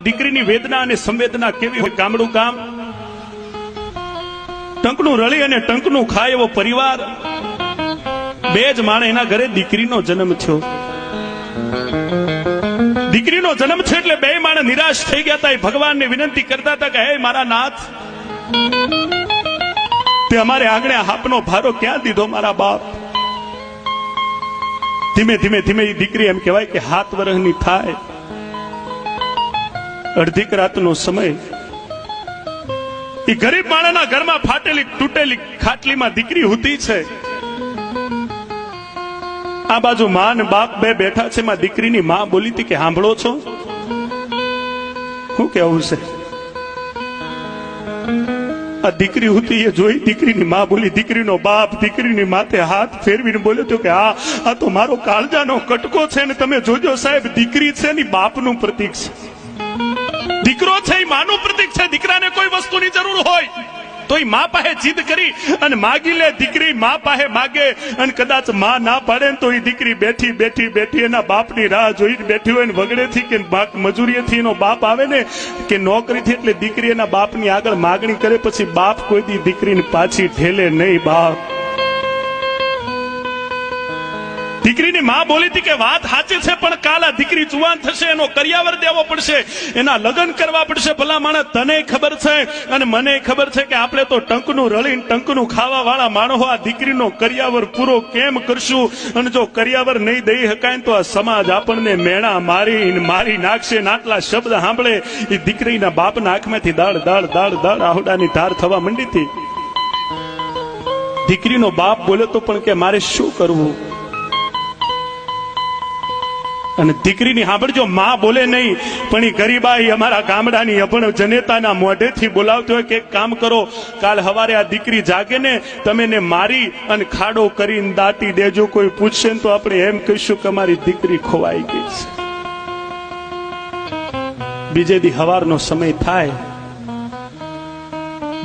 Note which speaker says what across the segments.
Speaker 1: દીકરીની વેદના અને સંવેદના કેવી હોય. ગામડું કામ, ટંકનું રળી અને ટંકનું ખાય એવો પરિવાર, બે જ માણે એના ઘરે દીકરીનો જન્મ થયો. દીકરીનો જન્મ થયો એટલે બે માણે નિરાશ થઈ ગયા હતા. એ ભગવાનને વિનંતી કરતા હતા કે હે મારા નાથ, તે અમારે આંગણે હાપનો ભારો ક્યાં દીધો મારા બાપ. ધીમે ધીમે ધીમે એ દીકરી એમ કહેવાય કે 7 વર્ષની થાય. અડધીક રાતનો સમય, એ ગરીબ માણસના ઘરમાં ફાટેલી તૂટેલી ખાટલીમાં દીકરી હુતી છે. આ બાજુ માં ને બાપ બે બેઠા છે. માં દીકરીની માં બોલી હતી કે સાંભળો છો શું કેવું છે? આ દીકરી હતી એ જોઈ દીકરીની માં બોલી. દીકરીનો બાપ દીકરીની માથે હાથ ફેરવીને બોલ્યો હતો કે આ તો મારો કાળજાનો કટકો છે ને તમે જોજો સાહેબ, દીકરી છે ને બાપનું પ્રતીક છે. દીકરો છે એ માનું પ્રતીક છે. દીકરાને કોઈ વસ્તુની જરૂર હોય તો એ મા પાસે જીદ કરી અને માગી લે. દીકરી મા પાસે માગે અને કદાચ મા ના પાડે ને તો એ દીકરી બેઠી બેઠી બેઠી એના બાપની રાહ જોઈ બેઠી હોય ને વગડેથી કે મજૂરીથી એનો બાપ આવે ને કે નોકરીથી, એટલે દીકરી એના બાપની આગળ માગણી કરે. પછી બાપ કોઈ દી દીકરીને પાછી ઠેલે નહીં. બાપ દીકરીની માં બોલી હતી કે વાત સાચી છે, પણ કાલ આ દીકરી જુવાન થશે, એનો કરિયાવર દેવો પડશે, એના લગ્ન કરવા પડશે. ભલા માણસ તને ખબર છે અને મને ખબર છે કે આપણે તો ટંકનું રળીને ટંકનું ખાવા વાળા માણસો આ દીકરીનો કરિયાવર પૂરો કેમ કરશું? અને જો કરિયાવર નહીં દઈ શકાય તો આ સમાજ આપણને મેણા મારી નાખશે. આટલા શબ્દ સાંભળે એ દીકરીના બાપના આંખમાંથી દાળ દાળ દાળ દાળ આહુડાની ધાર થવા માંડી હતી. દીકરીનો બાપ બોલ્યો તો પણ કે મારે શું કરવું? અને દીકરીની સાંભળજો, માં બોલે નહીં પણ એ ગરીબાઈ અમારા ગામડાની અભણ જનેતાના મોઢેથી બોલાવતી હોય કે એક કામ કરો, કાલ સવારે આ દીકરી જાગે ને તમે ને મારી અને ખાડો કરીને દાટી દેજો. કોઈ પૂછશે ને તો આપણે એમ કહીશું કે અમારી દીકરી ખોવાઈ ગઈ છે. બીજે દી સવારનો સમય થાય,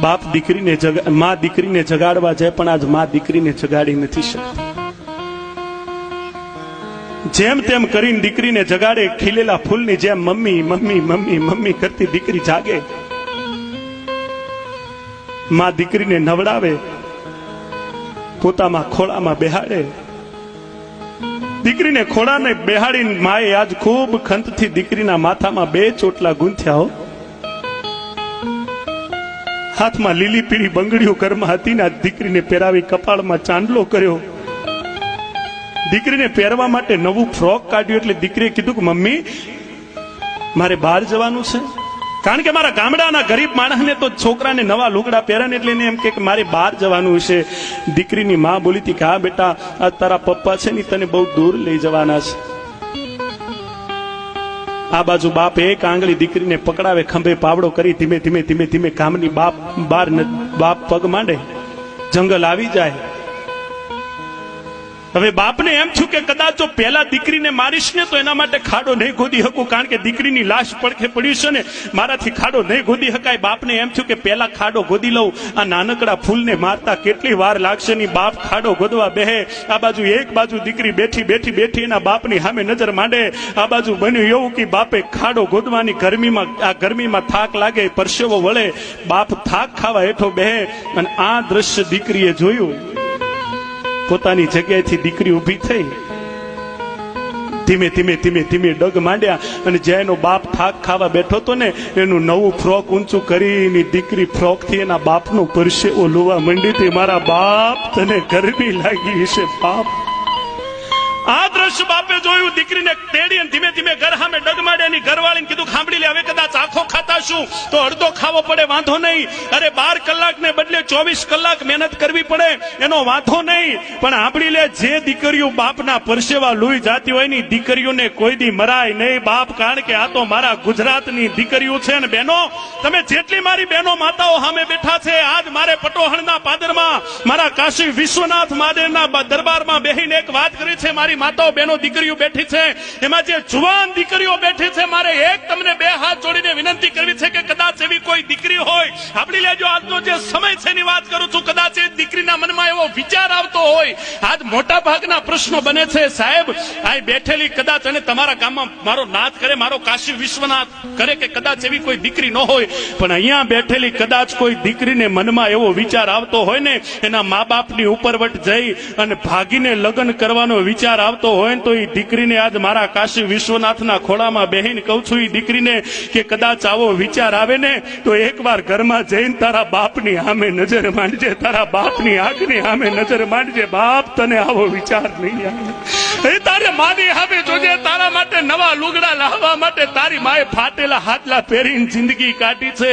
Speaker 1: બાપ દીકરીને માં દીકરીને જગાડવા જાય પણ આજ માં દીકરીને જગાડી નથી શકતી. જેમ તેમ કરીને દીકરીને જગાડે. ખીલેલા ફૂલની જેમ મમ્મી મમ્મી મમ્મી મમ્મી કરતી દીકરી જાગે. માં દીકરીને નવડાવે, પોતામાં ખોળામાં બેહાડે. દીકરીને ખોળાને બેહાડીને માએ આજ ખૂબ ખંતથી દીકરીના માથામાં 2 ચોટલા ગૂંથ્યા હો. હાથમાં લીલી પીળી બંગડીઓ ઘરમાં હતી ને આજ દીકરીને પહેરાવી, કપાળમાં ચાંદલો કર્યો. દીકરીને પહેરવા માટે નવું ફ્રોક કાઢ્યું. એટલે દીકરીએ કીધું કે મમ્મી મારે બહાર જવાનું છે. કારણ કે મારા ગામડાના ગરીબ માણસને તો છોકરાને નવા લુગડા પહેરે એટલે એને એમ કે મારે બહાર જવાનું છે. દીકરીની માં બોલી હતી કે હા બેટા, આ તારા પપ્પા છે ને તને બહુ દૂર લઈ જવાના છે. આ બાજુ બાપ એક આંગળી દીકરીને પકડાવે, ખંભે પાવડો કરી ધીમે ધીમે ધીમે ધીમે કામની બાપ પગ માંડે. જંગલ આવી જાય. હવે બાપને એમ થયું કે કદાચ જો પહેલા દીકરીને મારીશ ને તો એના માટે ખાડો નહીં ગોદી શકું, કારણ કે દીકરીની લાશ પડખે પડી છે ને, મારાથી ખાડો નહીં ગોદી શકાય. બાપને એમ થયું કે પહેલા ખાડો ગોદી લઉં. આ નાનકડા ફૂલને મારતા કેટલી વાર લાગશે ની. બાપ ખાડો ગોદવા બેહે. આ બાજુ એક બાજુ દીકરી બેઠી બેઠી બેઠી એના બાપની સામે નજર માંડે. આ બાજુ બન્યું એવું કે બાપે ખાડો ગોદવાની ગરમીમાં થાક લાગે, પરસેવો વળે, બાપ થાક ખાવા હેઠો બેહે. અને આ દ્રશ્ય દીકરીએ જોયું. પોતાની જગ્યાએથી દીકરી ઊભી થઈ, ધીમે ધીમે ધીમે ધીમે ડગ માંડ્યા. અને જ્યાં એનો બાપ થાક ખાવા બેઠો હતો ને, એનું નવું ફ્રોક ઊંચું કરીને દીકરી ફ્રોકથી એના બાપનો પરસેવો લોવા માંડી હતી. મારા બાપ તને ગરમી લાગી હશે બાપ. આ દ્રશ્ય બાપે જોયું. દીકરીને તેડી અને ધીમે ધીમે ઘર સામે ડગમાડે. એની ઘરવાળીને કીધું સાંભળી લે, હવે કદાચ આખો ખાતા શું તો અડધો ખાવો પડે, વાંધો નહીં. અરે 12 કલાકને બદલે 24 કલાક મહેનત કરવી પડે, એનો વાંધો નહીં. પણ સાંભળી લે, જે દીકરીઓ બાપના પરસેવા લોહી જાતી હોય ની દીકરીઓને કોઈ દી મરાય નહીં બાપ. કારણ કે આ તો મારા ગુજરાતની દીકરીઓ છે. ને બહેનો, તમે જેટલી મારી બહેનો માતાઓ સામે બેઠા છે, આજ મારે પટોહણના પાદરમાં મારા કાશી વિશ્વનાથ મહાદેવના દરબારમાં બેહીને એક વાત કરી છે. મારી માતાઓ બહેનો દીકરીઓ બેઠી છે, એમાં જે જુવાન દીકરીઓ બેઠી છે, મારે એક તમને 2 હાથ જોડીને વિનંતી કરવી છે કે કદાચ એવી કોઈ કોઈ દીકરી હોય, સાંભળી લેજો, આજનો જે સમય છે એની વાત કરું છું, કદાચ એ દીકરીના મનમાં એવો વિચાર આવતો હોય, આજ મોટા ભાગના પ્રશ્નો બને છે સાહેબ, આ બેઠેલી કદાચ અને તમારા ગામમાં મારો નાથ કરે, મારો કાશી વિશ્વનાથ કરે કે કદાચ એવી કોઈ દીકરી ન હોય, પણ અહીંયા બેઠેલી કદાચ કોઈ દીકરીને મનમાં એવો વિચાર આવતો હોય ને, એના મા બાપની ઉપરવટ જઈ અને ભાગીને લગ્ન કરવાનો વિચાર આવતો હોય ને, તો એ દીકરીને આજ મારા કાશી વિશ્વનાથના ખોળામાં બેહીને કહું છું, એ દીકરીને કે કદાચ આવો વિચાર આવે ને તો એકવાર ઘરમાં જઈને તારા બાપની સામે નજર માંડજે, તારા બાપની આંખની સામે નજર માંડજે, બાપ તને આવો વિચાર નહીં આવે. એ તારે માની સામે જોજે, તારા માટે નવા લુગડા લાવવા માટે તારી માએ ફાટેલા હાથલા પહેરીને જિંદગી કાઢી છે,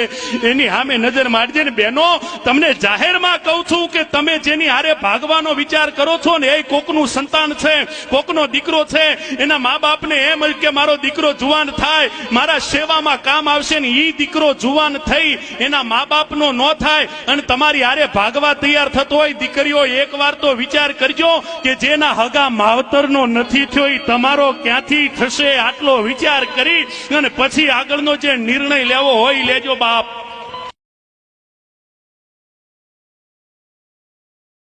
Speaker 1: એની સામે નજર માંડજે. ને બહેનો, તમને જાહેરમાં કહું છું કે તમે જેની હારે ભાગવાનો વિચાર કરો છો ને, એ કોકનું સંતાન છે, કોકનો દીકરો છે, એના મા બાપને એમ કે મારો દીકરો જુવાન થાય, મારા સેવામાં કામ આવશે, ને ઈ દીકરો જુવાન થઈ એના મા બાપનો ન થાય અને તમારી હારે ભાગવા તૈયાર થતો હોય, દીકરીઓ એકવાર તો વિચાર કરજો કે જેના હગા માવતરનો નથી થયો એ તમારો ક્યાંથી થશે, આટલો વિચાર કરી અને પછી આગળનો જે નિર્ણય લેવો હોય લેજો બાપ.